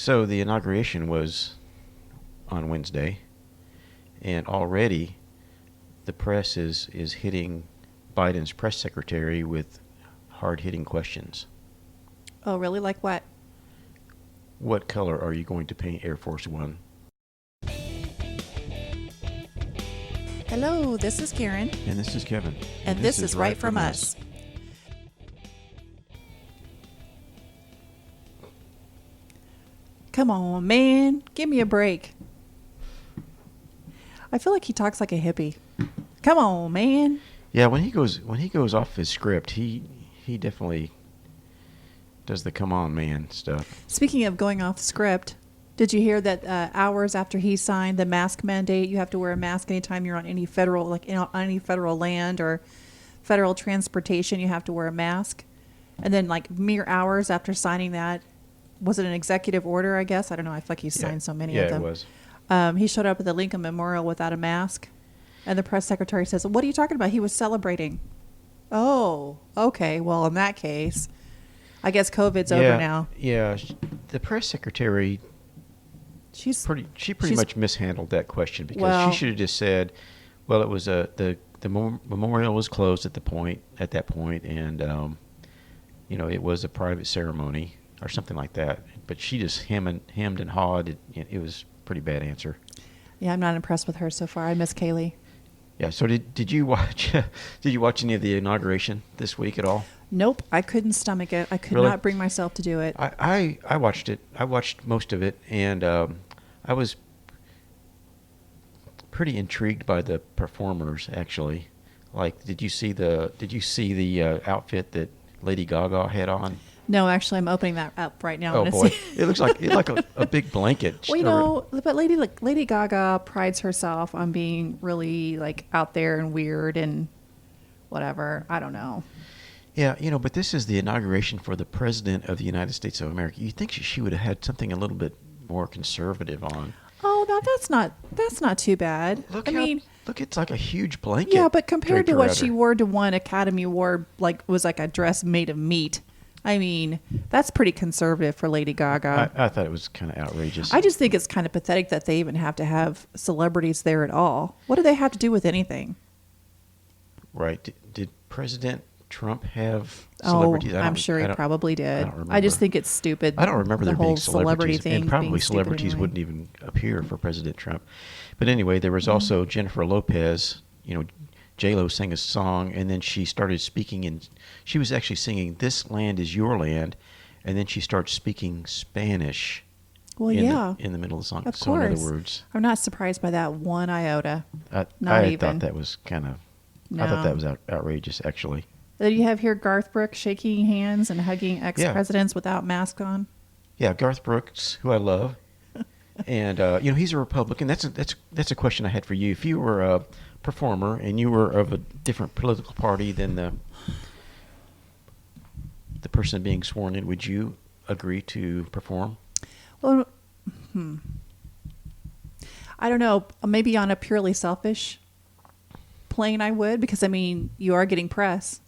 So the inauguration was on Wednesday, and already the press is hitting Biden's press secretary with hard-hitting questions. Oh, really? Like what? What color are you going to paint Air Force One? Hello, this is Karen. And this is Kevin. And this is Right From Us. Come on, man. Give me a break. I feel like he talks like a hippie. Come on, man. Yeah, when he goes off his script, he definitely does the come on man stuff. Speaking of going off script, did you hear that hours after he signed the mask mandate, you have to wear a mask anytime you're on any federal, on any federal land or federal transportation, you have to wear a mask. And then mere hours after signing that, was it an executive order, I guess? I don't know. I feel like he signed so many of them. Yeah, it was. He showed up at the Lincoln Memorial without a mask. And the press secretary says, "What are you talking about? He was celebrating." Oh, okay. Well, in that case, I guess COVID's over now. Yeah. The press secretary, she pretty much mishandled that question because she should have just said, well, it was the memorial was closed at that point, and it was a private ceremony or something like that. But she just hemmed and hawed. It was a pretty bad answer. Yeah, I'm not impressed with her so far. I miss Kaylee. Yeah. So did you watch any of the inauguration this week at all? Nope, I couldn't stomach it. I could not bring myself to do it. I watched it. I watched most of it, and I was pretty intrigued by the performers. Actually, did you see the outfit that Lady Gaga had on? No, actually, I'm opening that up right now. Oh boy, it looks like a big blanket. Well, but Lady Gaga prides herself on being really out there and weird and whatever. I don't know. Yeah, but this is the inauguration for the President of the United States of America. You think she would have had something a little bit more conservative on? Oh, no, that's not too bad. Look, it's like a huge blanket. Yeah, but compared to what she wore to one Academy Award, was like a dress made of meat. I mean, that's pretty conservative for Lady Gaga. I thought it was kind of outrageous. I just think it's kind of pathetic that they even have to have celebrities there at all. What do they have to do with anything? Right. Did President Trump have celebrities? I'm sure he probably did. I don't remember. I just think it's stupid. I don't remember there being celebrities. Thing and probably celebrities anyway. wouldn't even appear for President Trump. But anyway, there was also Jennifer Lopez. J-Lo sang a song, and then she started speaking, and she was actually singing "This Land Is Your Land," and then she starts speaking Spanish. Well, in the middle of the song. Of so course. in other words, I'm not surprised by that one iota. I thought that was kind of. No. I thought that was outrageous, actually. Did you have here Garth Brooks shaking hands and hugging ex-presidents without masks on? Yeah, Garth Brooks, who I love, and he's a Republican. That's a question I had for you. If you were a performer and you were of a different political party than the person being sworn in, would you agree to perform? Well, I don't know. Maybe on a purely selfish plane I would, because you are getting press.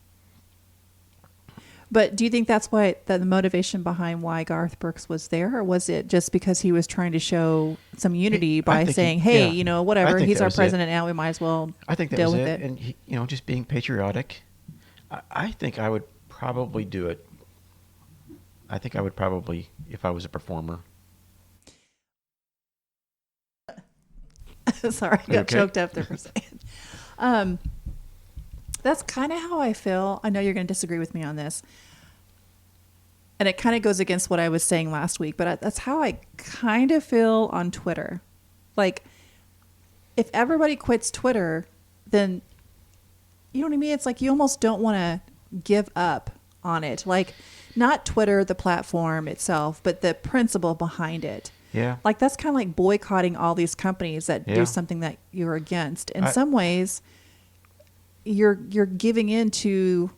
But do you think that's the motivation behind why Garth Brooks was there, or was it just because he was trying to show some unity by saying, "Hey, whatever, he's our president now, we might as well deal with it." And he, just being patriotic. I think I would probably do it. I think I would probably, if I was a performer. Sorry, I got choked up there for a second. That's kind of how I feel. I know you're going to disagree with me on this. And it kind of goes against what I was saying last week, but that's how I kind of feel on Twitter. If everybody quits Twitter, then, you know what I mean? It's you almost don't want to give up on it. Not Twitter, the platform itself, but the principle behind it. Yeah. That's kind of like boycotting all these companies that do something that you're against. In some ways, you're giving into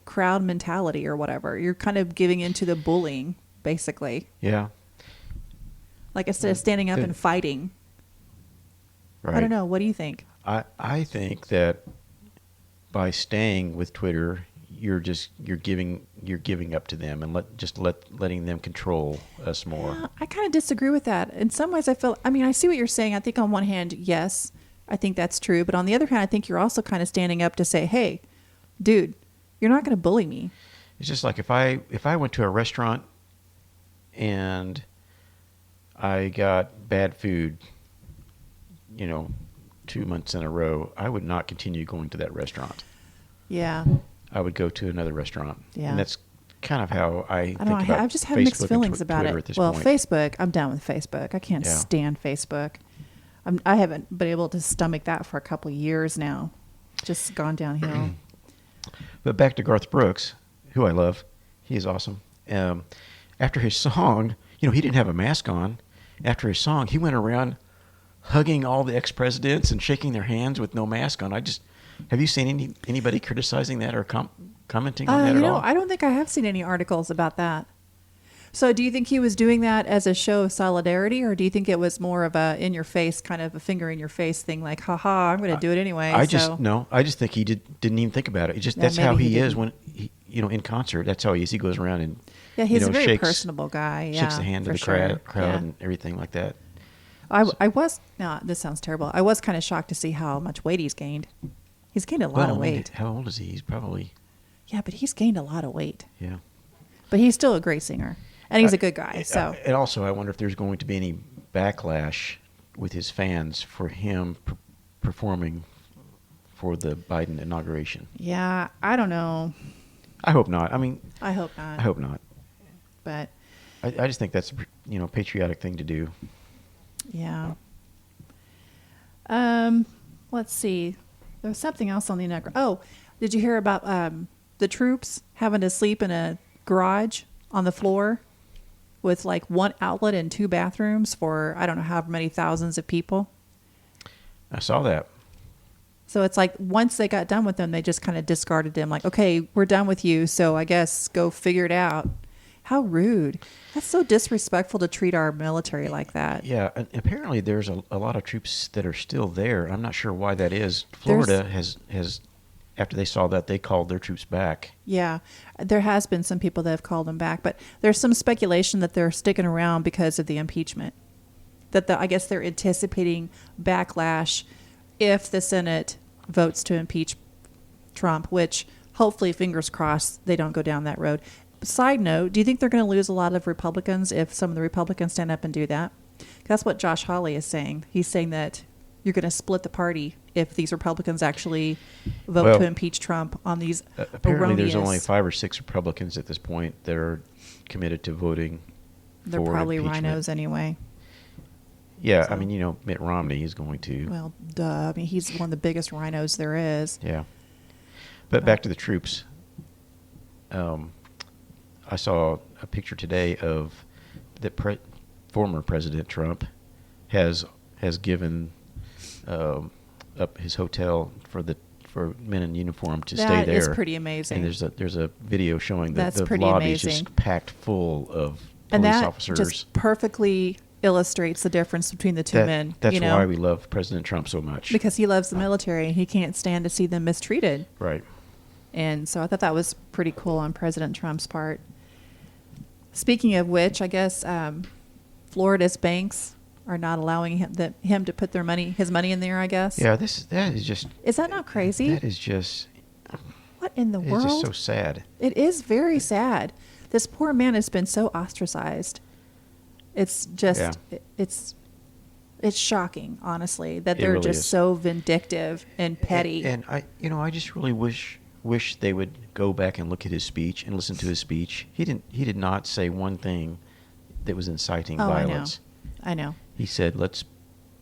crowd mentality or whatever. You're kind of giving into the bullying, basically. Yeah. Instead of standing up and fighting. Right. I don't know. What do you think? I think that by staying with Twitter, you're giving up to them and letting them control us more. Yeah, I kind of disagree with that. In some ways, I see what you're saying. I think on one hand, yes, I think that's true. But on the other hand, I think you're also kind of standing up to say, hey, dude, you're not going to bully me. It's just like if I went to a restaurant and I got bad food, 2 months in a row, I would not continue going to that restaurant. Yeah. I would go to another restaurant. Yeah. And that's kind of how I think about I've just had Facebook mixed and feelings about Twitter it. at this Well, point. Facebook, I'm done with Facebook. I can't stand Facebook. I haven't been able to stomach that for a couple of years now. Just gone downhill. But back to Garth Brooks, who I love. He is awesome. After his song, he didn't have a mask on. After his song, he went around hugging all the ex-presidents and shaking their hands with no mask on. Have you seen anybody criticizing that or commenting on that at all? I don't think I have seen any articles about that. So do you think he was doing that as a show of solidarity, or do you think it was more of a in-your-face, kind of a finger-in-your-face thing, like, haha, I'm going to do it anyway? I just think he didn't even think about it. That's how he is when, in concert. That's how he is. He goes around and, he's a very personable guy. Yeah, shakes the hand of the crowd and everything like that. This sounds terrible. I was kind of shocked to see how much weight he's gained. He's gained a lot of weight. How old is he? He's probably... Yeah, but he's gained a lot of weight. Yeah. But he's still a great singer. And he's a good guy. So. And also, I wonder if there's going to be any backlash with his fans for him performing for the Biden inauguration. Yeah, I don't know. I hope not. I hope not. I hope not. But I just think that's a patriotic thing to do. Yeah. Let's see. There was something else on the inauguration. Oh, did you hear about the troops having to sleep in a garage on the floor with like one outlet and 2 bathrooms for I don't know how many thousands of people? I saw that. So it's like once they got done with them, they just kind of discarded them. Like, okay, we're done with you, so I guess go figure it out. How rude. That's so disrespectful to treat our military like that. Yeah, and apparently there's a lot of troops that are still there. I'm not sure why that is. Florida has after they saw that, they called their troops back. Yeah, there has been some people that have called them back, but there's some speculation that they're sticking around because of the impeachment. I guess they're anticipating backlash if the Senate votes to impeach Trump, which hopefully, fingers crossed, they don't go down that road. Side note, do you think they're going to lose a lot of Republicans if some of the Republicans stand up and do that? That's what Josh Hawley is saying. He's saying that you're going to split the party if these Republicans actually vote to impeach Trump on these apparently there's only 5 or 6 Republicans at this point that are committed to voting They're for probably impeachment. rhinos anyway. Yeah, So. Mitt Romney is going to. Well, duh. He's one of the biggest rhinos there is. Yeah. But back to the troops. I saw a picture today of the former President Trump has given up his hotel for men in uniform to stay there. That is pretty amazing. And there's a video showing that the pretty lobby is amazing. just packed full of And police that officers. just perfectly illustrates the difference between the two men. That's why we love President Trump so much. Because he loves the military and he can't stand to see them mistreated. Right. And so I thought that was pretty cool on President Trump's part. Speaking of which, I guess Florida's banks are not allowing him to put his money in there, I guess. Yeah, that is just... Is that not crazy? That is just... What in the world? It's just so sad. It is very sad. This poor man has been so ostracized. It's just, it's shocking, honestly, that they're really just is. so vindictive and petty. And I just really wish they would go back and look at his speech and listen to his speech. He did not say one thing that was inciting violence. I know. He said, let's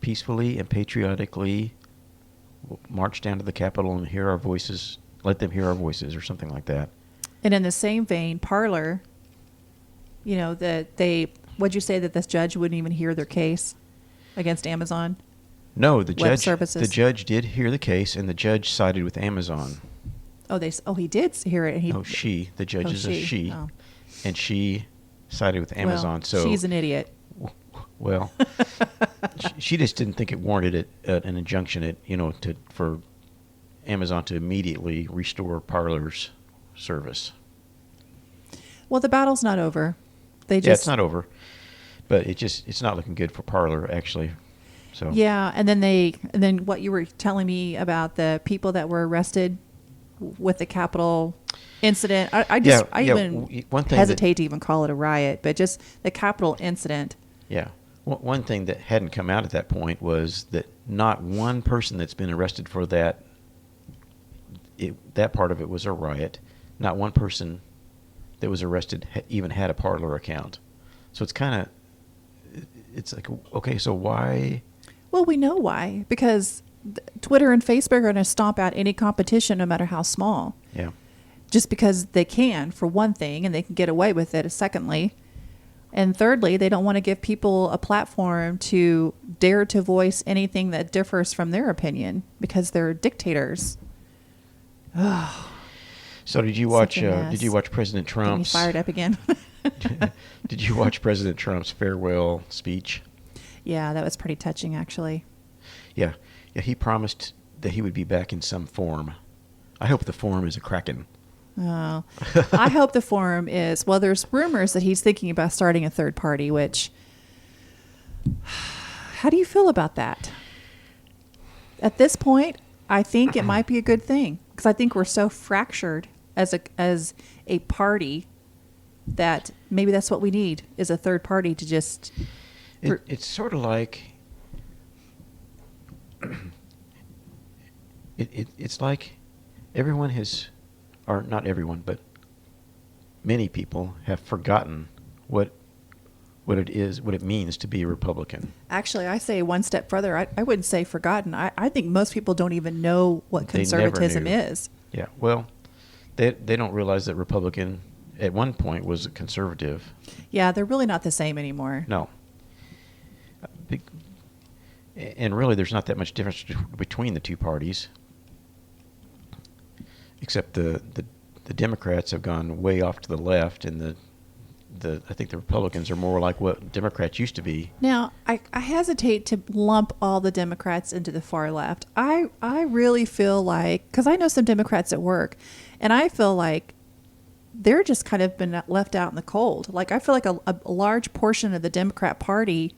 peacefully and patriotically march down to the Capitol and hear our voices, let them hear our voices, or something like that. And in the same vein, Parler, would you say that this judge wouldn't even hear their case against Amazon? No, the services? judge did hear the case, and the judge sided with Amazon. He did hear it. The judge is a she, Oh. and she sided with Amazon. Well, so she's an idiot. Well, she just didn't think it warranted an injunction, for Amazon to immediately restore Parler's service. Well, the battle's not over. Yeah, it's not over, but it's not looking good for Parler, actually. So yeah, and then what you were telling me about the people that were arrested with the Capitol incident. I even hesitate to even call it a riot, but just the Capitol incident. Yeah. One thing that hadn't come out at that point was that not one person that's been arrested for that part of it was a riot. Not one person that was arrested even had a Parler account. So it's like, okay, so why? Well, we know why, because Twitter and Facebook are going to stomp out any competition, no matter how small. Yeah. Just because they can, for one thing, and they can get away with it, secondly. And thirdly, they don't want to give people a platform to dare to voice anything that differs from their opinion, because they're dictators. So did you watch President Trump's? Get me fired up again. Did you watch President Trump's farewell speech? Yeah, that was pretty touching, actually. Yeah, he promised that he would be back in some form. I hope the form is a Kraken. Oh, I hope the form is, well, there's rumors that he's thinking about starting a third party, which, how do you feel about that? At this point, I think it might be a good thing, because I think we're so fractured as a party that maybe that's what we need, is a third party to just... It's sort of like... It's like everyone has... or not everyone, but many people have forgotten what it means to be a Republican. Actually, I say one step further. I wouldn't say forgotten. I think most people don't even know what conservatism is. Yeah, well, they don't realize that Republican at one point was a conservative. Yeah, they're really not the same anymore. No. And really, there's not that much difference between the two parties. Except the Democrats have gone way off to the left, and I think the Republicans are more like what Democrats used to be. Now, I hesitate to lump all the Democrats into the far left. I really feel like, because I know some Democrats at work, and I feel like they're just kind of been left out in the cold. Like, I feel like a large portion of the Democrat Party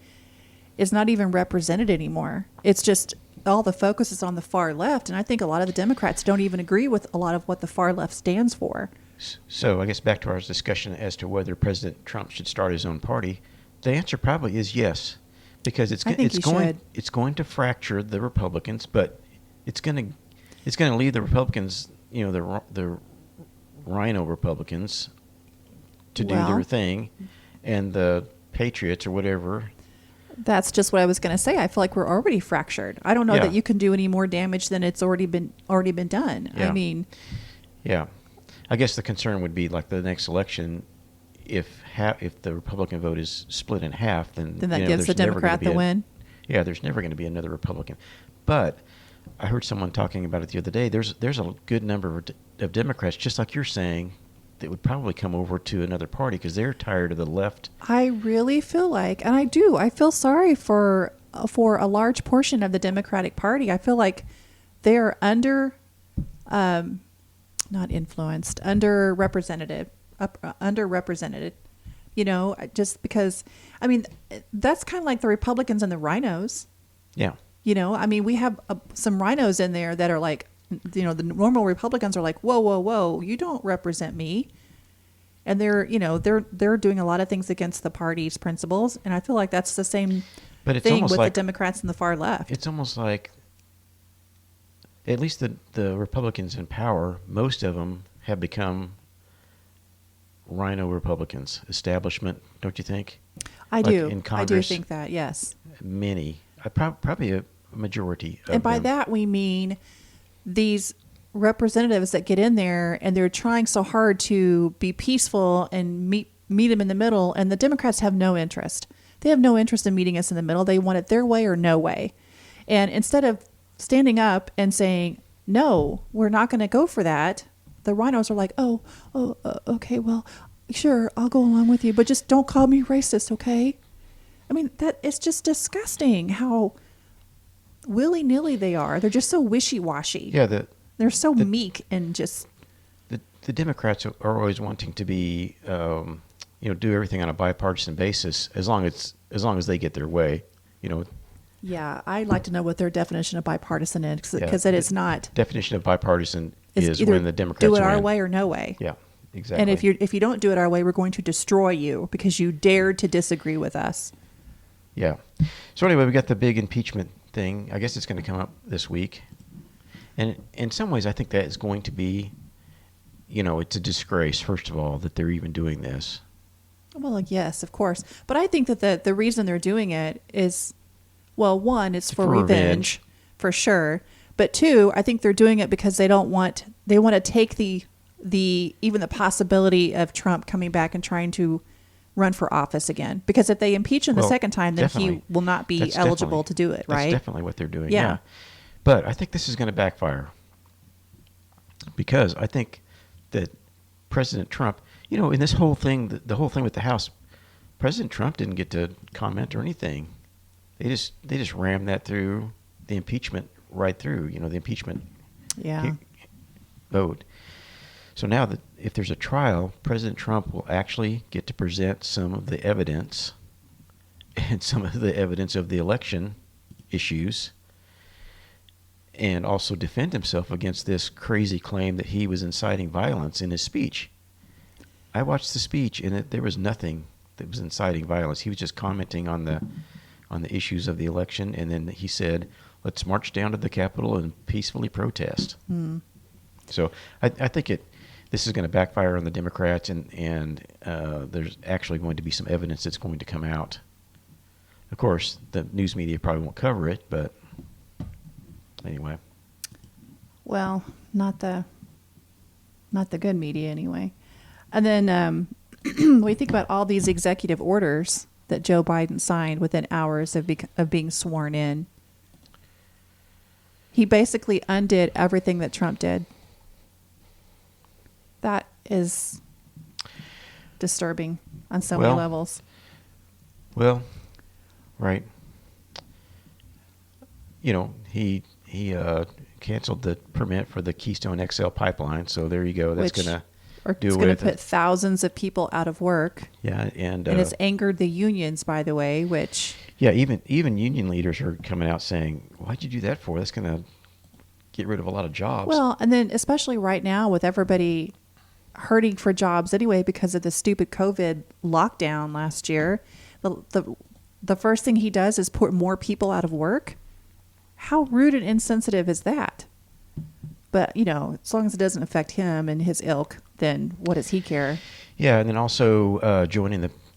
is not even represented anymore. It's just... all the focus is on the far left, and I think a lot of the Democrats don't even agree with a lot of what the far left stands for. So I guess back to our discussion as to whether President Trump should start his own party, the answer probably is yes, because it's going to fracture the Republicans, but it's going to leave the Republicans, the Rhino Republicans, to do their thing, and the Patriots or whatever. That's just what I was going to say. I feel like we're already fractured. I don't know that you can do any more damage than it's already been done. Yeah. I mean, yeah, I guess the concern would be like the next election, if the Republican vote is split in half, then that gives the Democrat the win. Yeah, there's never going to be another Republican. But I heard someone talking about it the other day. There's a good number of Democrats, just like you're saying, that would probably come over to another party because they're tired of the left. I really feel like, and I do, I feel sorry for a large portion of the Democratic Party. I feel like they're underrepresented, just because, I mean, that's kind of like the Republicans and the Rhinos. Yeah. I mean, we have some Rhinos in there that are like, the normal Republicans are like, whoa, you don't represent me. And they're doing a lot of things against the party's principles. And I feel like that's the same thing with the Democrats and the far left. It's almost like, at least the Republicans in power, most of them have become Rhino Republicans, establishment, don't you think? I do. In Congress, I do think that, yes. Many. Probably a majority of them. And by that we mean these representatives that get in there and they're trying so hard to be peaceful and meet them in the middle, and the Democrats have no interest. They have no interest in meeting us in the middle. They want it their way or no way. And instead of standing up and saying, no, we're not going to go for that, the Rhinos are like, okay, well, sure, I'll go along with you, but just don't call me racist, okay? I mean, it's just disgusting how willy-nilly they are. They're just so wishy-washy. Yeah, they're so meek and just... the Democrats are always wanting to be, do everything on a bipartisan basis as long as they get their way, Yeah, I'd like to know what their definition of bipartisan is, Yeah, because it is not. Definition of bipartisan It's is either when the Democrats do it our win. way or no way. Yeah, exactly. And if you don't do it our way, we're going to destroy you because you dared to disagree with us. Yeah. So anyway, we got the big impeachment thing. I guess it's going to come up this week. And in some ways, I think that is going to be, it's a disgrace, first of all, that they're even doing this. Well, yes, of course. But I think that the reason they're doing it is, well, one, it's for revenge, for sure. But two, I think they're doing it because they want to take the even the possibility of Trump coming back and trying to run for office again. Because if they impeach him the second time, then he will not be eligible to do it, right? That's definitely what they're doing, Yeah. But I think this is going to backfire. Because I think that President Trump, in this whole thing, the whole thing with the House, President Trump didn't get to comment or anything. They just rammed that through the impeachment right through, the impeachment vote. So now that if there's a trial, President Trump will actually get to present some of the evidence and some of the evidence of the election issues and also defend himself against this crazy claim that he was inciting violence in his speech. I watched the speech and there was nothing that was inciting violence. He was just commenting on the issues of the election, and then he said, "Let's march down to the Capitol and peacefully protest." So I think this is going to backfire on the Democrats, and there's actually going to be some evidence that's going to come out. Of course, the news media probably won't cover it, but anyway. Well, not the good media anyway. And then when you think about all these executive orders that Joe Biden signed within hours of being sworn in, he basically undid everything that Trump did. That is disturbing on so many levels. Well, right. He canceled the permit for the Keystone XL pipeline, so there you go. That's going to it's going to put thousands of people out of work. Yeah, and it's angered the unions, by the way, which... Yeah, even union leaders are coming out saying, "Why'd you do that for? That's going to get rid of a lot of jobs." Well, and then especially right now with everybody hurting for jobs anyway because of the stupid COVID lockdown last year, the first thing he does is put more people out of work. How rude and insensitive is that? But, as long as it doesn't affect him and his ilk, then what does he care? Yeah, and then also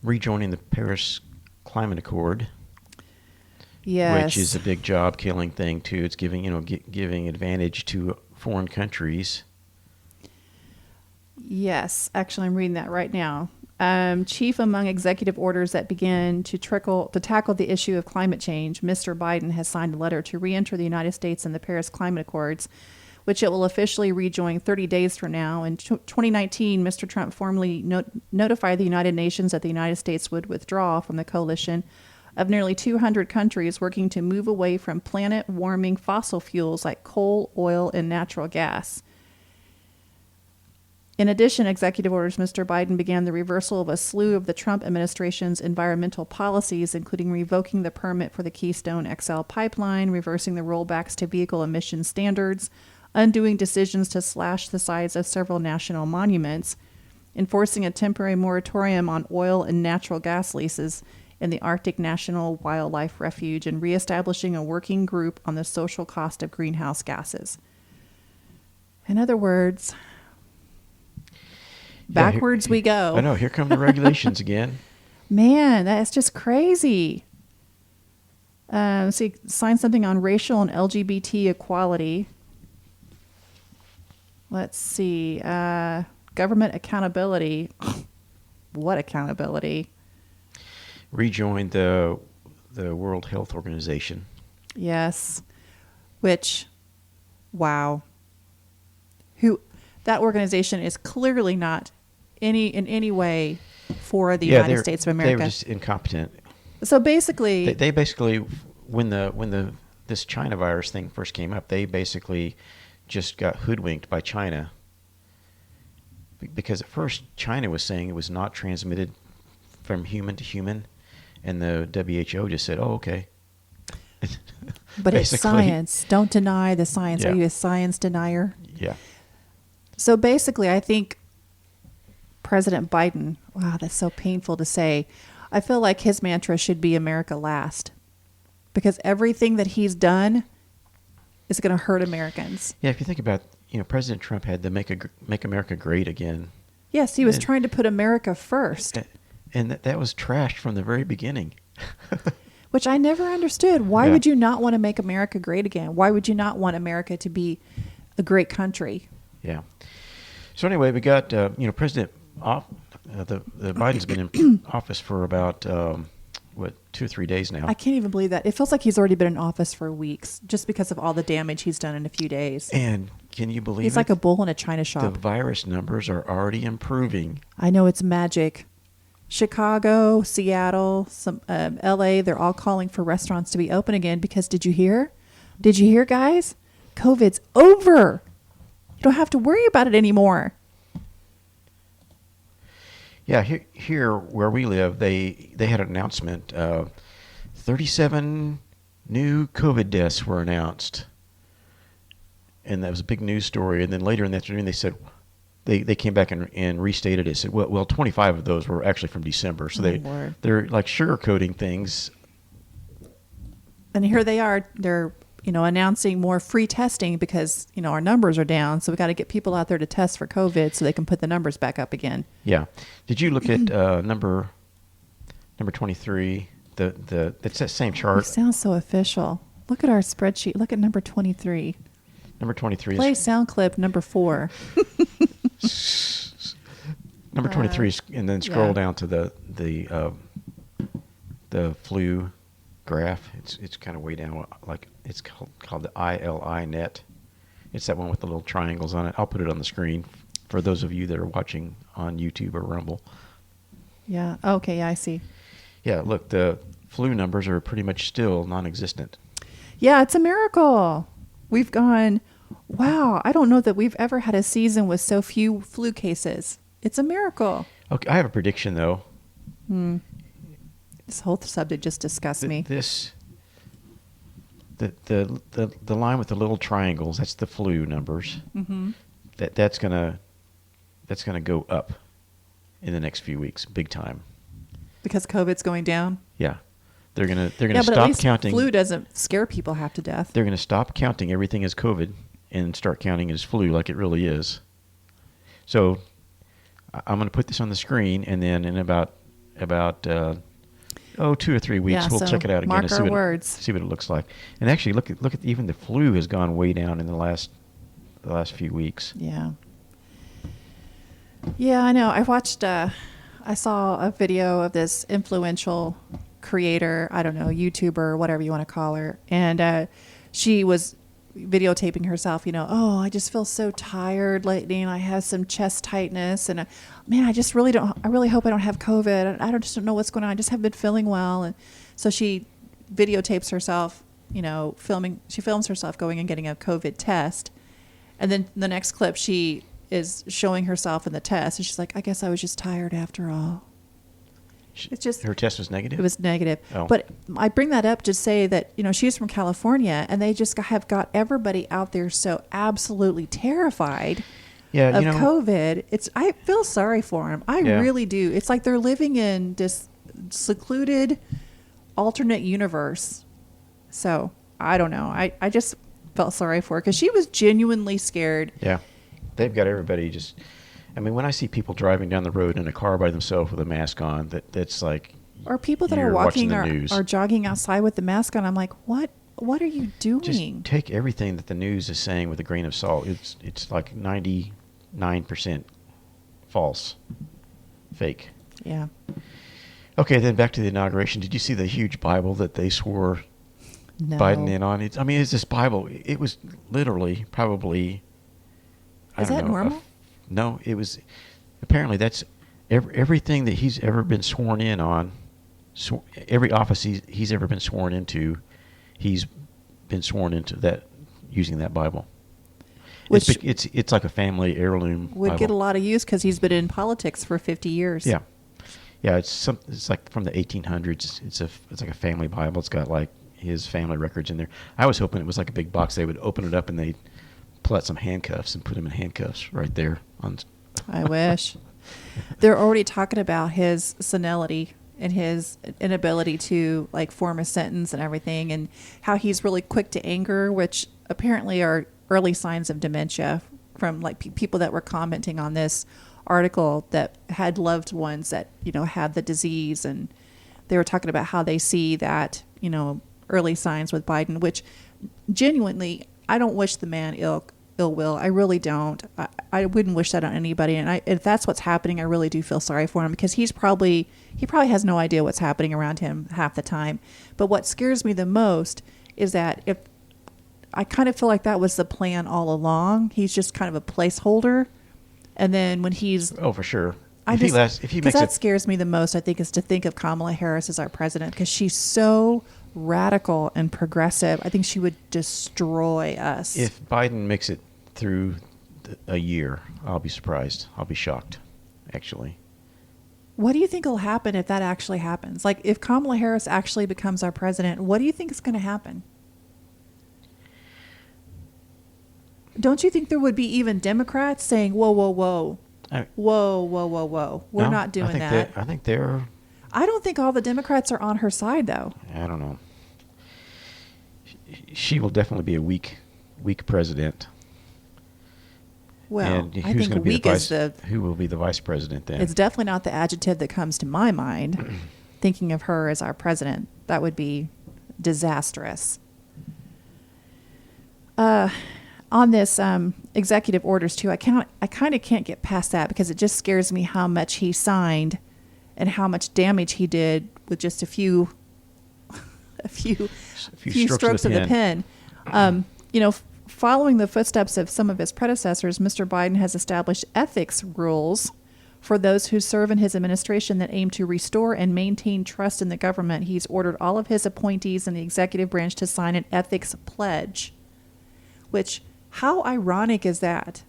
rejoining the Paris Climate Accord. Yes. Which is a big job killing thing too. It's giving giving advantage to foreign countries. Yes, actually, I'm reading that right now. Chief among executive orders that begin to tackle the issue of climate change, Mr. Biden has signed a letter to re-enter the United States in the Paris Climate Accords, which it will officially rejoin 30 days from now. In 2019, Mr. Trump formally notified the United Nations that the United States would withdraw from the coalition of nearly 200 countries working to move away from planet-warming fossil fuels like coal, oil, and natural gas. In addition, executive orders, Mr. Biden began the reversal of a slew of the Trump administration's environmental policies, including revoking the permit for the Keystone XL pipeline, reversing the rollbacks to vehicle emission standards, undoing decisions to slash the size of several national monuments, enforcing a temporary moratorium on oil and natural gas leases in the Arctic National Wildlife Refuge, and reestablishing a working group on the social cost of greenhouse gases. In other words... backwards we go. I know. Here come the regulations again. Man, that's just crazy. So sign something on racial and LGBT equality. Let's see. Government accountability. What accountability? Rejoin the World Health Organization. Yes. Which, wow. That organization is clearly not in any way for the United States of America. They were just incompetent. So basically, they basically, when this China virus thing first came up, they basically just got hoodwinked by China, because at first China was saying it was not transmitted from human to human, and the WHO just said, "Oh, okay." But it's science. Don't deny the science. Yeah. Are you a science denier? Yeah. So basically, I think President Biden, wow, that's so painful to say. I feel like his mantra should be America last, because everything that he's done is going to hurt Americans. Yeah, if you think about, President Trump had the Make America Great Again. Yes, he was trying to put America first. And that was trashed from the very beginning. Which I never understood. Why Yeah. would you not want to make America great again? Why would you not want America to be a great country? Yeah. So anyway, we got President the Biden's been in office for about 2 or 3 days now. I can't even believe that. It feels like he's already been in office for weeks, just because of all the damage he's done in a few days. And can you believe He's like a bull in a china shop. The virus numbers are already improving. I know, it's magic. Chicago, Seattle, some LA, they're all calling for restaurants to be open again because did you hear? Did you hear, guys? COVID's over. You don't have to worry about it anymore. Yeah, here where we live, they had an announcement. 37 new COVID deaths were announced, and that was a big news story. And then later in the afternoon, they said they came back and restated it. Said, well, 25 of those were actually from December. So Lord. they're like sugarcoating things. And here they are. They're announcing more free testing because our numbers are down. So we got to get people out there to test for COVID so they can put the numbers back up again. Yeah. Did you look at number 23? It's that same chart. It sounds so official. Look at our spreadsheet. Look at number 23. Number 23 Play is sound clip number 4. number 23 is, and then scroll yeah. down to the flu graph. It's kind of way down, like it's called the ILINet. It's that one with the little triangles on it. I'll put it on the screen for those of you that are watching on YouTube or Rumble. Yeah. Okay. Yeah, I see. Yeah, look, the flu numbers are pretty much still non-existent. Yeah, it's a miracle. We've gone, wow, I don't know that we've ever had a season with so few flu cases. It's a miracle. Okay, I have a prediction though. This whole subject just disgusts me. The line with the little triangles, that's the flu numbers. Mm-hmm. That's gonna go up in the next few weeks, big time. Because COVID's going down? Yeah, they're gonna Yeah, but at stop least counting. flu doesn't scare people half to death. They're gonna stop counting everything as COVID and start counting as flu like it really is. So I'm gonna put this on the screen, and then in about 2 or 3 weeks Yeah, we'll so check it out again mark and our see what it looks like. And actually, look at even the flu has gone way down in the last few weeks. Yeah. Yeah, I know. I saw a video of this influential creator, I don't know, YouTuber, whatever you want to call her. And she was videotaping herself, oh, I just feel so tired lately and I have some chest tightness. And man, I really hope I don't have COVID. I just don't know what's going on. I just haven't been feeling well. And so she videotapes herself, she films herself going and getting a COVID test. And then the next clip, she is showing herself in the test, and she's like, I guess I was just tired after all. It's just Her test was negative? It was negative. Oh. But I bring that up to say that, she's from California, and they just have got everybody out there so absolutely terrified of COVID. I feel sorry for them. I really do. It's like they're living in this secluded alternate universe. So I don't know. I just felt sorry for her because she was genuinely scared. Yeah. They've got everybody just... I mean, when I see people driving down the road in a car by themselves with a mask on, that's like... Or people that are walking or jogging outside with the mask on, I'm like, what are you doing? Just take everything that the news is saying with a grain of salt. It's like 99% false. Fake. Yeah. Okay, then back to the inauguration. Did you see the huge Bible that they swore Biden in on? It's this Bible. It was literally probably... Is that normal? No, it was. Apparently, that's everything that he's ever been sworn in on. Every office he's ever been sworn into, he's been sworn into that using that Bible. Which it's like a family heirloom would Bible. get a lot of use because he's been in politics for 50 years. Yeah. Yeah, it's like from the 1800s. It's like a family Bible. It's got like his family records in there. I was hoping it was like a big box. They would open it up and they'd pull out some handcuffs and put him in handcuffs right there. I wish. They're already talking about his senility and his inability to like form a sentence and everything, and how he's really quick to anger, which apparently are early signs of dementia from like people that were commenting on this article that had loved ones that, you know, had the disease, and they were talking about how they see that, you know, early signs with Biden, which genuinely, I don't wish the man ill will. I really don't. I wouldn't wish that on anybody. And if that's what's happening, I really do feel sorry for him, because he probably has no idea what's happening around him half the time. But what scares me the most is that if I kind of feel like that was the plan all along, he's just kind of a placeholder. And then when he's for sure. If he makes that scares me the most, I think, is to think of Kamala Harris as our president, because she's so radical and progressive. I think she would destroy us. If Biden makes it through a year, I'll be surprised. I'll be shocked, actually. What do you think will happen if that actually happens? Like, if Kamala Harris actually becomes our president, what do you think is going to happen? Don't you think there would be even Democrats saying, whoa, whoa, whoa, whoa, whoa, whoa, whoa, we're not doing that? I think they're... I don't think all the Democrats are on her side, though. I don't know. She will definitely be a weak president. Well, and I think weak is who will be the vice president then? It's definitely not the adjective that comes to my mind. Thinking of her as our president, that would be disastrous. On this executive orders too, I kind of can't get past that, because it just scares me how much he signed and how much damage he did with just a few strokes of the pen. You know, following the footsteps of some of his predecessors, Mr. Biden has established ethics rules for those who serve in his administration that aim to restore and maintain trust in the government. He's ordered all of his appointees in the executive branch to sign an ethics pledge, which, how ironic is that?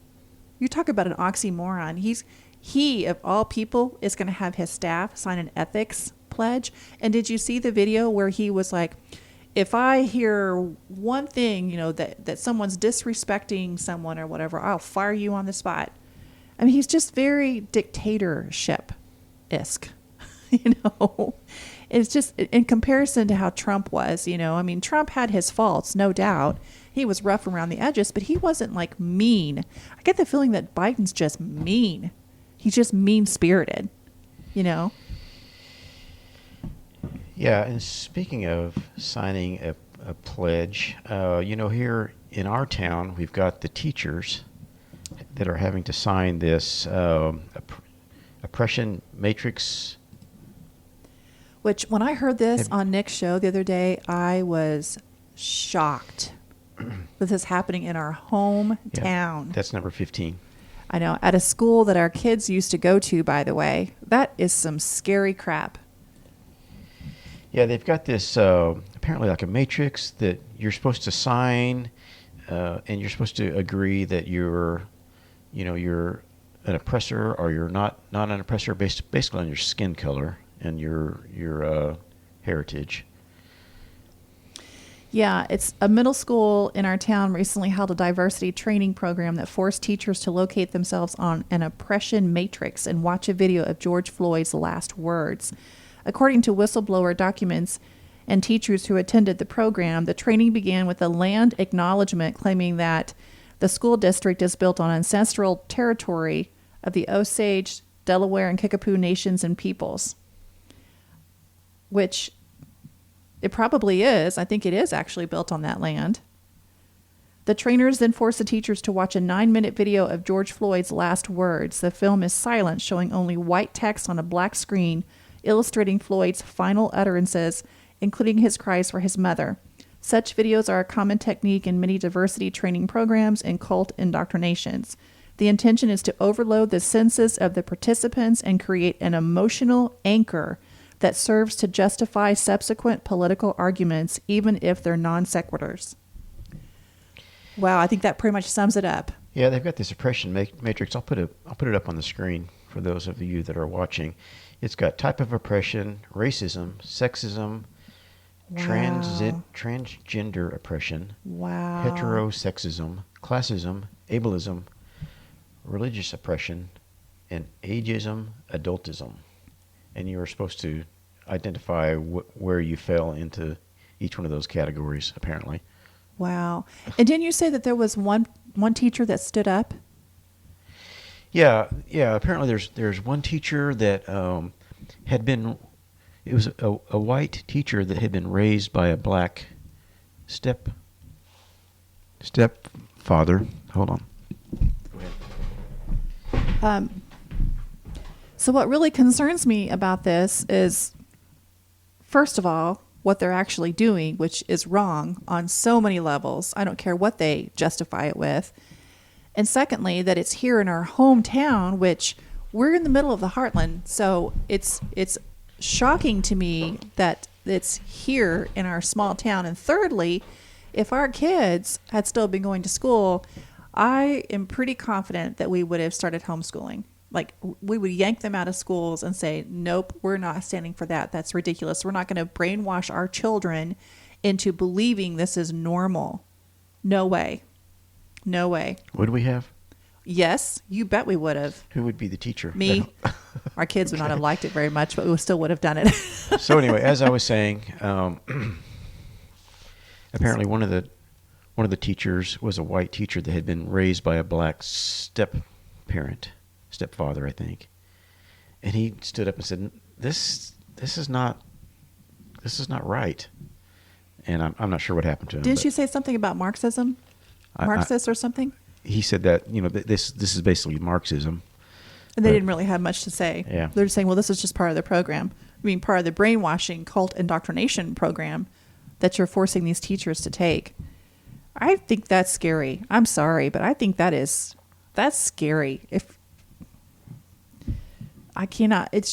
You talk about an oxymoron. He, of all people, is going to have his staff sign an ethics pledge. And did you see the video where he was like, if I hear one thing, you know, that someone's disrespecting someone or whatever, I'll fire you on the spot. I mean, he's just very dictatorship-esque, you know. It's just in comparison to how Trump was, you know. I mean, Trump had his faults, no doubt. He was rough around the edges, but he wasn't like mean. I get the feeling that Biden's just mean. He's just mean-spirited, you know. Yeah, and speaking of signing a pledge, you know, here in our town, we've got the teachers that are having to sign this oppression matrix. Which, when I heard this on Nick's show the other day, I was shocked that this is happening in our hometown. Yeah, that's number 15. I know, at a school that our kids used to go to, by the way. That is some scary crap. Yeah, they've got this apparently like a matrix that you're supposed to sign, and you're supposed to agree that you're an oppressor or you're not an oppressor basically on your skin color and your heritage. Yeah, it's a middle school in our town recently held a diversity training program that forced teachers to locate themselves on an oppression matrix and watch a video of George Floyd's last words. According to whistleblower documents and teachers who attended the program, the training began with a land acknowledgement claiming that the school district is built on ancestral territory of the Osage, Delaware, and Kickapoo nations and peoples, which it probably is. I think it is actually built on that land. The trainers then forced the teachers to watch a 9-minute video of George Floyd's last words. The film is silent, showing only white text on a black screen, illustrating Floyd's final utterances, including his cries for his mother. Such videos are a common technique in many diversity training programs and cult indoctrinations. The intention is to overload the senses of the participants and create an emotional anchor that serves to justify subsequent political arguments, even if they're non sequiturs. Wow, I think that pretty much sums it up. Yeah, they've got this oppression matrix. I'll put it up on the screen for those of you that are watching. It's got type of oppression, racism, sexism, Wow. transgender oppression, Wow. heterosexism, classism, ableism, religious oppression, and ageism, adultism. And you are supposed to identify where you fell into each one of those categories, apparently. Wow. And didn't you say that there was one teacher that stood up? Yeah. Apparently, there's one teacher that had been. It was a white teacher that had been raised by a black stepfather. Hold on. Go ahead. So what really concerns me about this is, first of all, what they're actually doing, which is wrong on so many levels. I don't care what they justify it with. And secondly, that it's here in our hometown, which we're in the middle of the heartland. So it's shocking to me that it's here in our small town. And thirdly, if our kids had still been going to school, I am pretty confident that we would have started homeschooling. Like, we would yank them out of schools and say, nope, we're not standing for that. That's ridiculous. We're not going to brainwash our children into believing this is normal. No way. No way. Would we have? Yes, you bet we would have. Who would be the teacher? Me. Our kids would not have liked it very much, but we still would have done it. So anyway, as I was saying, apparently one of the teachers was a white teacher that had been raised by a black stepfather, I think. And he stood up and said, "This is not right." And I'm not sure what happened to him. Didn't you say something about Marxism? Marxist or something? He said that, this is basically Marxism. And they didn't really have much to say. Yeah. They're just saying, well, this is just part of the program. I mean, part of the brainwashing cult indoctrination program that you're forcing these teachers to take. I think that's scary. I'm sorry, but I think that's scary. It's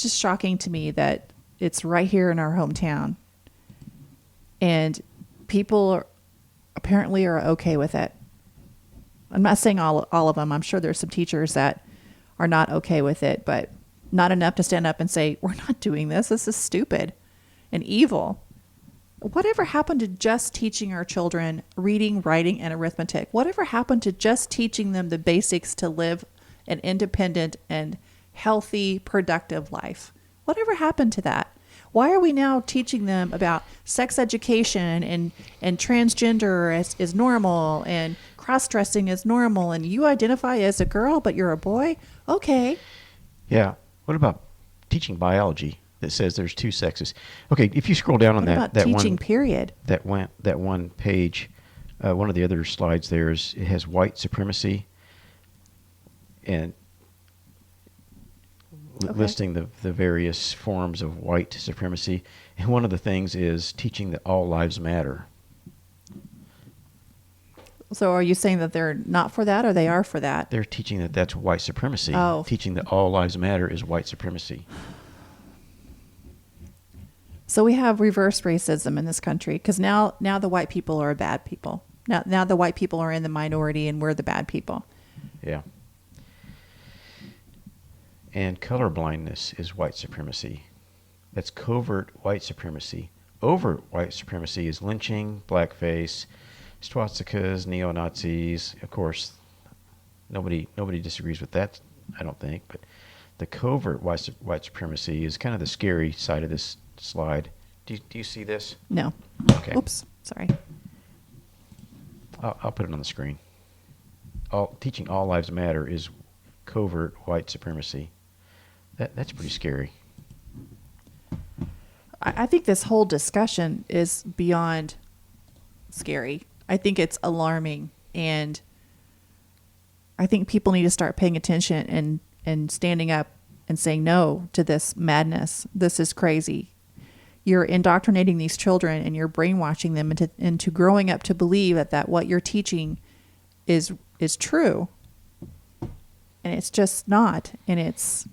just shocking to me that it's right here in our hometown. And people apparently are okay with it. I'm not saying all of them. I'm sure there's some teachers that are not okay with it, but not enough to stand up and say, we're not doing this. This is stupid and evil. Whatever happened to just teaching our children reading, writing, and arithmetic? Whatever happened to just teaching them the basics to live an independent and healthy, productive life? Whatever happened to that? Why are we now teaching them about sex education and transgender is normal and cross-dressing is normal and you identify as a girl but you're a boy? Okay. Yeah. What about teaching biology that says there's two sexes? Okay, if you scroll down on What about that teaching one period? that one page, one of the other slides there it has white supremacy and listing the various forms of white supremacy. And one of the things is teaching that all lives matter. So are you saying that they're not for that or they are for that? They're teaching that that's white supremacy. Oh. Teaching that all lives matter is white supremacy. So we have reverse racism in this country because now the white people are bad people. Now the white people are in the minority and we're the bad people. Yeah. And colorblindness is white supremacy. That's covert white supremacy. Overt white supremacy is lynching, blackface, swastikas, neo-Nazis. Of course, nobody disagrees with that, I don't think. But the covert white supremacy is kind of the scary side of this slide. Do you see this? No. Okay. Oops. Sorry. I'll put it on the screen. Teaching all lives matter is covert white supremacy. That's pretty scary. I think this whole discussion is beyond scary. I think it's alarming, and I think people need to start paying attention and standing up and saying no to this madness. This is crazy. You're indoctrinating these children and you're brainwashing them into growing up to believe that what you're teaching is true. And it's just not. And it's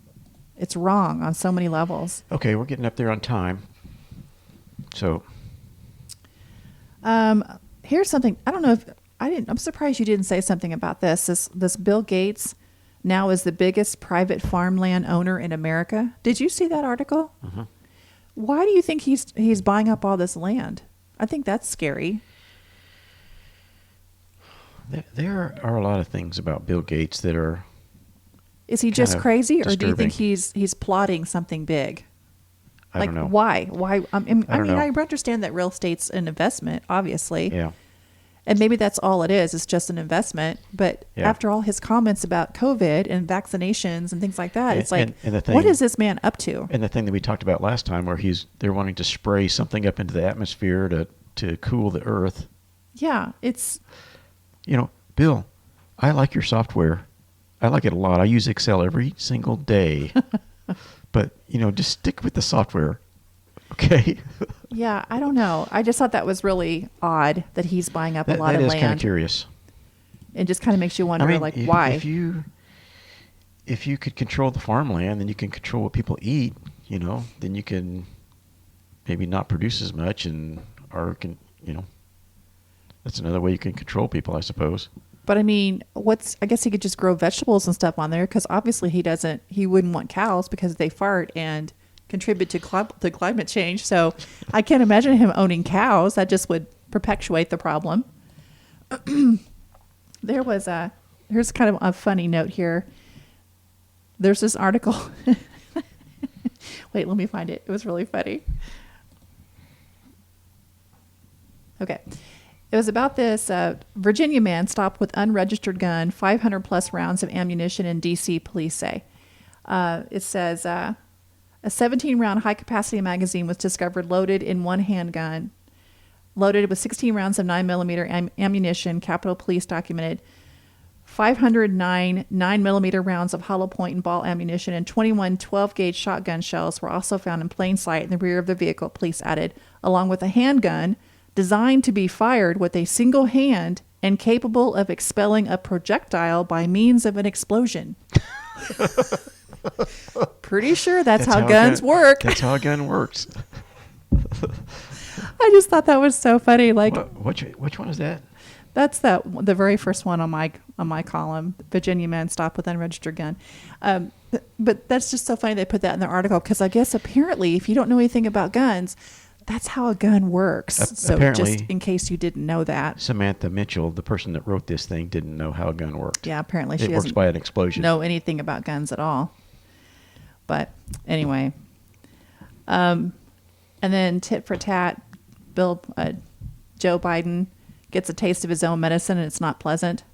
wrong on so many levels. Okay, we're getting up there on time. So here's something. I don't know I'm surprised you didn't say something about this. This Bill Gates now is the biggest private farmland owner in America. Did you see that article? Mm-hmm. Why do you think he's buying up all this land? I think that's scary. There are a lot of things about Bill Gates that are. Is he just crazy, or do you think disturbing. he's plotting something big? I don't know. Why? Why? I mean, I don't know. I understand that real estate's an investment, obviously. Yeah. And maybe that's all it is. It's just an investment. But Yeah. after all his comments about COVID and vaccinations and things like that, it's like, and the thing, what is this man up to? And the thing that we talked about last time, where they're wanting to spray something up into the atmosphere to cool the earth. Yeah, it's. Bill, I like your software. I like it a lot. I use Excel every single day. But, just stick with the software. Okay? Yeah, I don't know. I just thought that was really odd that he's buying up a lot of That is land. kind of curious. It just kind of makes you wonder, why? If you could control the farmland, then you can control what people eat, then you can maybe not produce as much that's another way you can control people, I suppose. But I mean, I guess he could just grow vegetables and stuff on there, because obviously he wouldn't want cows because they fart and contribute to climate change. So I can't imagine him owning cows. That just would perpetuate the problem. Here's kind of a funny note here. There's this article. Wait, let me find it. It was really funny. Okay. It was about this Virginia man stopped with unregistered gun, 500 plus rounds of ammunition in D.C., police say. It says a 17-round high-capacity magazine was discovered loaded in one handgun, loaded with 16 rounds of 9mm ammunition, Capitol Police documented. 509 9mm rounds of hollow point and ball ammunition and 21 12-gauge shotgun shells were also found in plain sight in the rear of the vehicle, police added, along with a handgun designed to be fired with a single hand and capable of expelling a projectile by means of an explosion. Pretty sure that's how guns work. That's how a gun works. I just thought that was so funny. Like, which one is that? That's the very first one on my column. Virginia man stopped with unregistered gun. But that's just so funny they put that in their article, because I guess apparently if you don't know anything about guns, that's how a gun works. So apparently, just in case you didn't know that. Samantha Mitchell, the person that wrote this thing, didn't know how a gun worked. Yeah, apparently it works by an explosion. Know anything about guns at all. But anyway, and then tit for tat, Joe Biden gets a taste of his own medicine and it's not pleasant.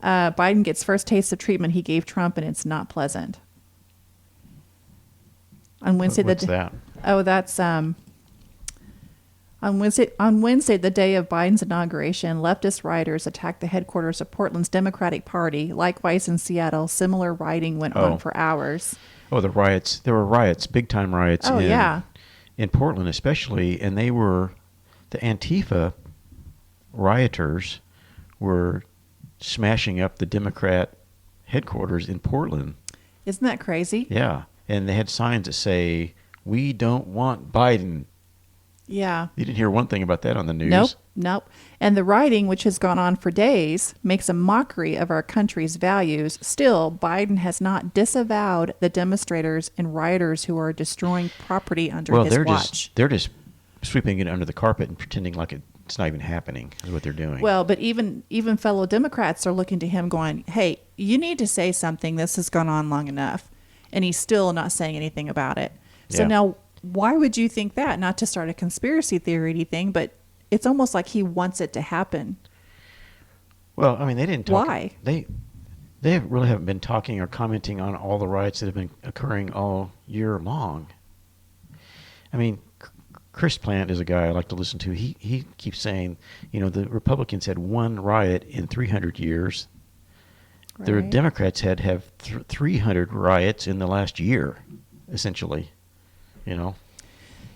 Biden gets first taste of treatment he gave Trump and it's not pleasant. On Wednesday, What's that? Oh, that's on Wednesday, the day of Biden's inauguration, leftist rioters attacked the headquarters of Portland's Democratic Party. Likewise, in Seattle, similar rioting went on for hours. Oh, the riots! There were riots, big time riots. Oh, yeah. In Portland, especially, and they were the Antifa rioters were smashing up the Democrat headquarters in Portland. Isn't that crazy? Yeah, and they had signs that say, "We don't want Biden." Yeah. You didn't hear one thing about that on the news. Nope. And the rioting, which has gone on for days, makes a mockery of our country's values. Still, Biden has not disavowed the demonstrators and rioters who are destroying property under his watch. They're just sweeping it under the carpet and pretending like it's not even happening, is what they're doing. Well, but even fellow Democrats are looking to him going, hey, you need to say something. This has gone on long enough. And he's still not saying anything about it. So now, why would you think that? Not to start a conspiracy theory or anything, but it's almost like he wants it to happen. Well, I mean, they didn't talk. Why? They really haven't been talking or commenting on all the riots that have been occurring all year long. I mean, Chris Plant is a guy I like to listen to. He keeps saying, the Republicans had one riot in 300 years. Right. The Democrats have 300 riots in the last year, essentially.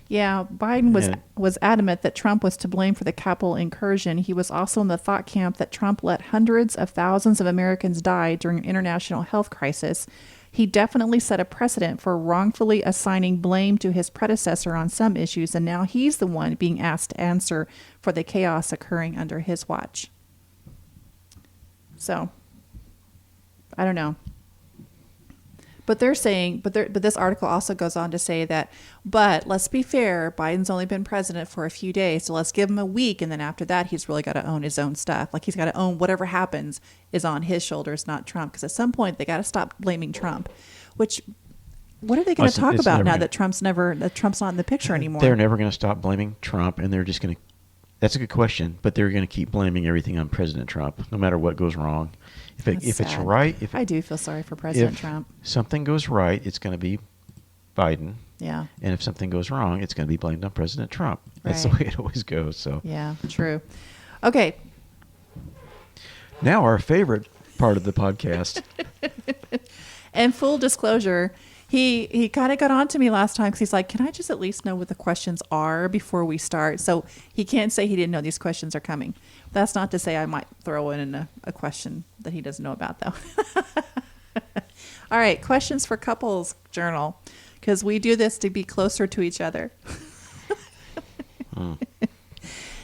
Yeah, Biden was adamant that Trump was to blame for the Capitol incursion. He was also in the thought camp that Trump let hundreds of thousands of Americans die during an international health crisis. He definitely set a precedent for wrongfully assigning blame to his predecessor on some issues, and now he's the one being asked to answer for the chaos occurring under his watch. So, I don't know. But they're saying, but this article also goes on to say that, but let's be fair, Biden's only been president for a few days, so let's give him a week, and then after that, he's really got to own his own stuff. Like, he's got to own whatever happens is on his shoulders, not Trump. Because at some point, they got to stop blaming Trump. Which, what are they going to talk about now that Trump's not in the picture anymore? They're never going to stop blaming Trump, and they're just going to. That's a good question, but they're going to keep blaming everything on President Trump, no matter what goes wrong. If it's right, I do feel sorry for President Trump. If something goes right, it's going to be Biden. Yeah. And if something goes wrong, it's going to be blamed on President Trump. That's the way it always goes. So. Yeah, true. Okay. Now our favorite part of the podcast. And full disclosure, he kind of got on to me last time because he's like, can I just at least know what the questions are before we start? So he can't say he didn't know these questions are coming. That's not to say I might throw in a question that he doesn't know about, though. All right, questions for couples journal, because we do this to be closer to each other.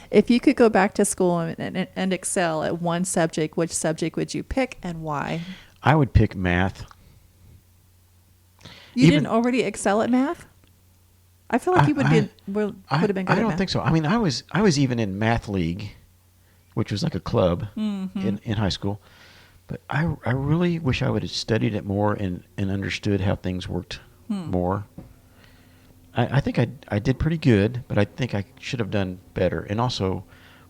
If you could go back to school and excel at one subject, which subject would you pick and why? I would pick math. You didn't already excel at math? I feel like you would have been good at math. I don't think so. I mean, I was even in math league, which was like a club in high school. But I really wish I would have studied it more and understood how things worked more. I think I did pretty good, but I think I should have done better. And also,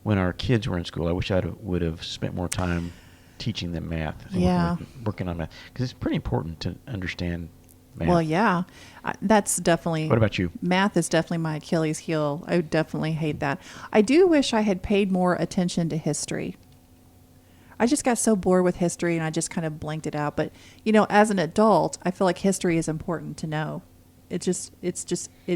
when our kids were in school, I wish I would have spent more time teaching them math. And working on math. Because it's pretty important to understand math. Well, yeah. That's definitely... What about you? Math is definitely my Achilles heel. I would definitely hate that. I do wish I had paid more attention to history. I just got so bored with history and I just kind of blanked it out. But, as an adult, I feel like history is important to know. It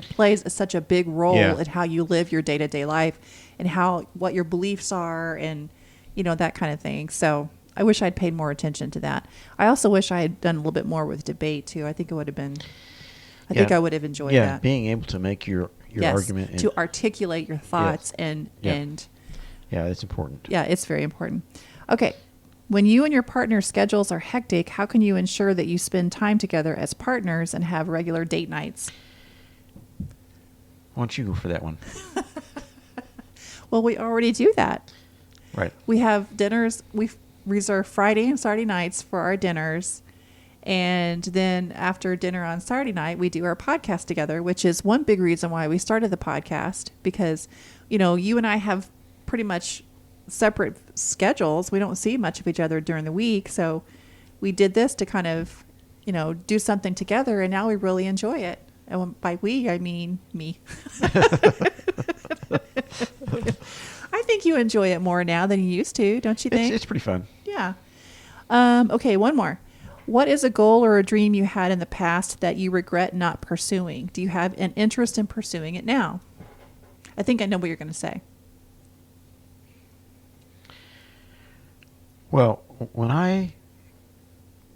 plays such a big role in how you live your day-to-day life and what your beliefs are and, that kind of thing. So I wish I'd paid more attention to that. I also wish I had done a little bit more with debate too. I think it would have been, I think I would have enjoyed that. Yeah, being able to make your argument. And to articulate your thoughts and. Yeah, it's important. Yeah, it's very important. Okay. When you and your partner's schedules are hectic, how can you ensure that you spend time together as partners and have regular date nights? Why don't you go for that one? Well, we already do that. Right. We have dinners. We reserve Friday and Saturday nights for our dinners. And then after dinner on Saturday night, we do our podcast together, which is one big reason why we started the podcast. Because, you and I have pretty much separate schedules. We don't see much of each other during the week. So we did this to kind of, do something together. And now we really enjoy it. And by we, I mean me. I think you enjoy it more now than you used to, don't you think? It's pretty fun. Yeah. Okay, one more. What is a goal or a dream you had in the past that you regret not pursuing? Do you have an interest in pursuing it now? I think I know what you're going to say. Well, when I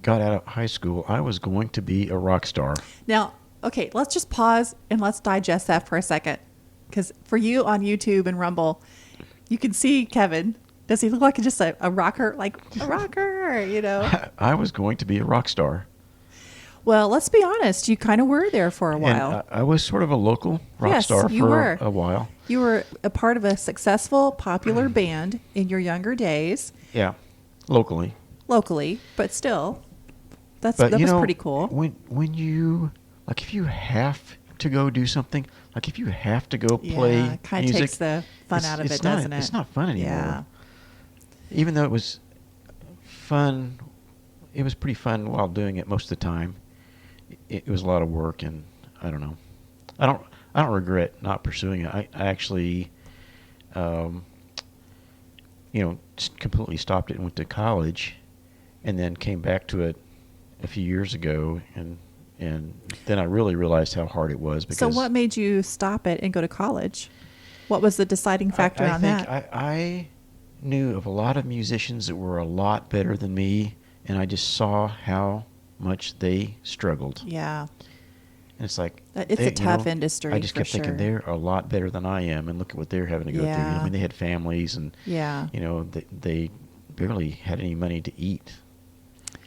got out of high school, I was going to be a rock star. Now, okay, let's just pause and let's digest that for a second. Because for you on YouTube and Rumble, you can see Kevin. Does he look like just a rocker? Like a rocker, I was going to be a rock star. Well, let's be honest. You kind of were there for a while. And I was sort of a local rock star for a while. You were a part of a successful, popular band in your younger days. Yeah, locally, but still, that was pretty cool. When you if you have to go do something, if you have to go play it kind of takes the fun out of it, doesn't it? It's not fun anymore. Yeah. Even though it was fun, it was pretty fun while doing it most of the time. It was a lot of work, and I don't know. I don't regret not pursuing it. I actually, completely stopped it and went to college, and then came back to it a few years ago, and then I really realized how hard it was. Because so what made you stop it and go to college? What was the deciding factor on that? I knew of a lot of musicians that were a lot better than me, and I just saw how much they struggled. Yeah. And it's like... It's a tough industry, I just kept thinking they're a lot better than I am, and look at what they're having to go through. I mean, they had families, and, they barely had any money to eat,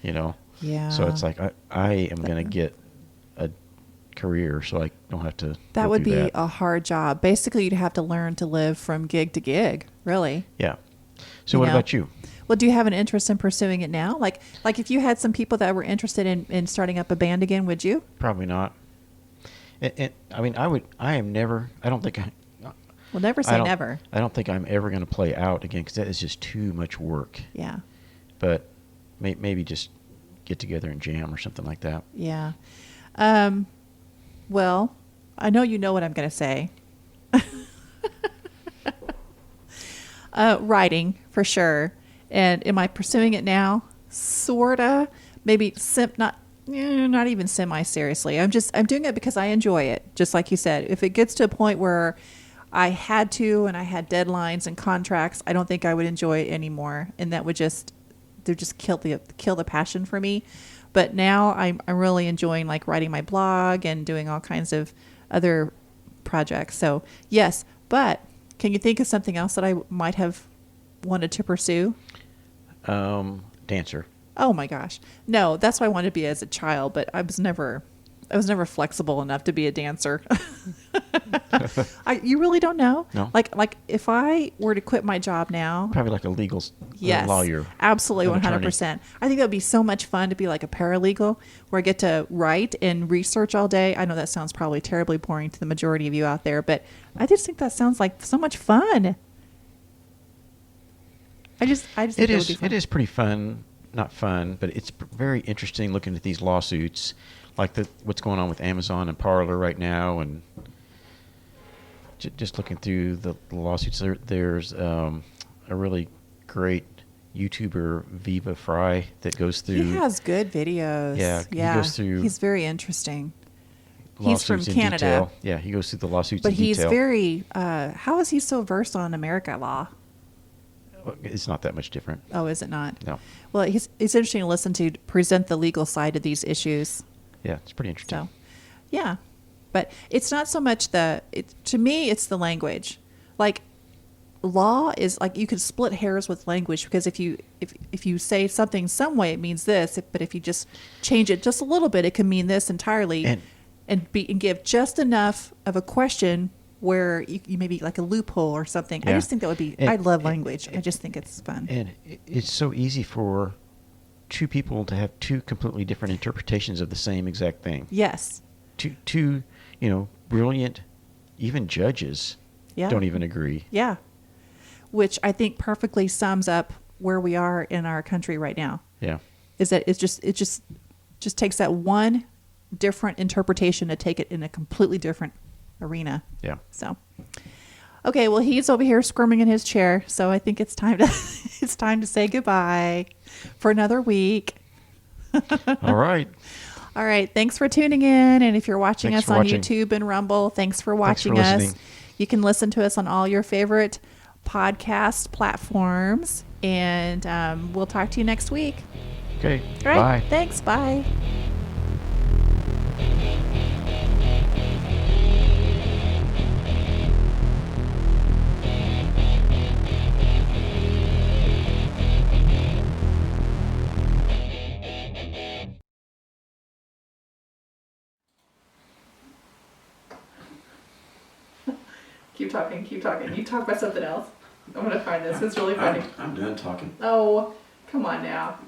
you know. Yeah. So it's like I am going to get a career so I don't have to. That would be a hard job. Basically, you'd have to learn to live from gig to gig, really. Yeah. So what about you? Well, do you have an interest in pursuing it now? Like if you had some people that were interested in starting up a band again, would you? Probably not. I mean, I am never. I don't think I. Well, never say never. I don't think I'm ever going to play out again because that is just too much work. Yeah. But maybe just get together and jam or something like that. Yeah. Well, I know you know what I'm going to say. Writing, for sure. And am I pursuing it now? Sorta. Maybe not even semi-seriously. I'm doing it because I enjoy it. Just like you said, if it gets to a point where I had to and I had deadlines and contracts, I don't think I would enjoy it anymore. And that would just kill the passion for me. But now I'm really enjoying like writing my blog and doing all kinds of other projects. So yes, but can you think of something else that I might have wanted to pursue? Dancer. Oh my gosh. No, that's what I wanted to be as a child, but I was never flexible enough to be a dancer. You really don't know? No. Like if I were to quit my job now. Probably like a legal Yes, lawyer. Absolutely, 100%. Attorney. I think that would be so much fun to be like a paralegal where I get to write and research all day. I know that sounds probably terribly boring to the majority of you out there, but I just think that sounds like so much fun. I just think it would be fun. It is pretty fun. Not fun, but it's very interesting looking at these lawsuits, like what's going on with Amazon and Parler right now, and just looking through the lawsuits. There's a really great YouTuber, Viva Fry, that goes through. He has good videos. Yeah, he goes through. He's very interesting. He's from Canada. Detail. Yeah, he goes through the lawsuits but in detail. But he's very. How is he so versed on America law? It's not that much different. Oh, is it not? No. Well, it's interesting to listen to present the legal side of these issues. Yeah, it's pretty interesting. So, yeah, but it's not so much to me, it's the language. Like, law is like you could split hairs with language because if you say something some way, it means this, but if you just change it just a little bit, it can mean this entirely, and give just enough of a question where you maybe like a loophole or something. Yeah. I just think that would be. I love language. I just think it's fun. And it's so easy for two people to have two completely different interpretations of the same exact thing. Yes. Two brilliant, even judges don't even agree. Yeah. Which I think perfectly sums up where we are in our country right now. Yeah. Is that it just takes that one different interpretation to take it in a completely different arena. Yeah. So, okay, well, he's over here squirming in his chair, so I think it's time to say goodbye for another week. All right. All right. Thanks for tuning in, and if you're watching us on YouTube and Rumble, thanks for watching us. You can listen to us on all your favorite podcast platforms, and we'll talk to you next week. Okay. All right. Bye. Thanks. Bye. Keep talking. You talk about something else. I'm going to find this. It's really funny. I'm done talking. Oh, come on now.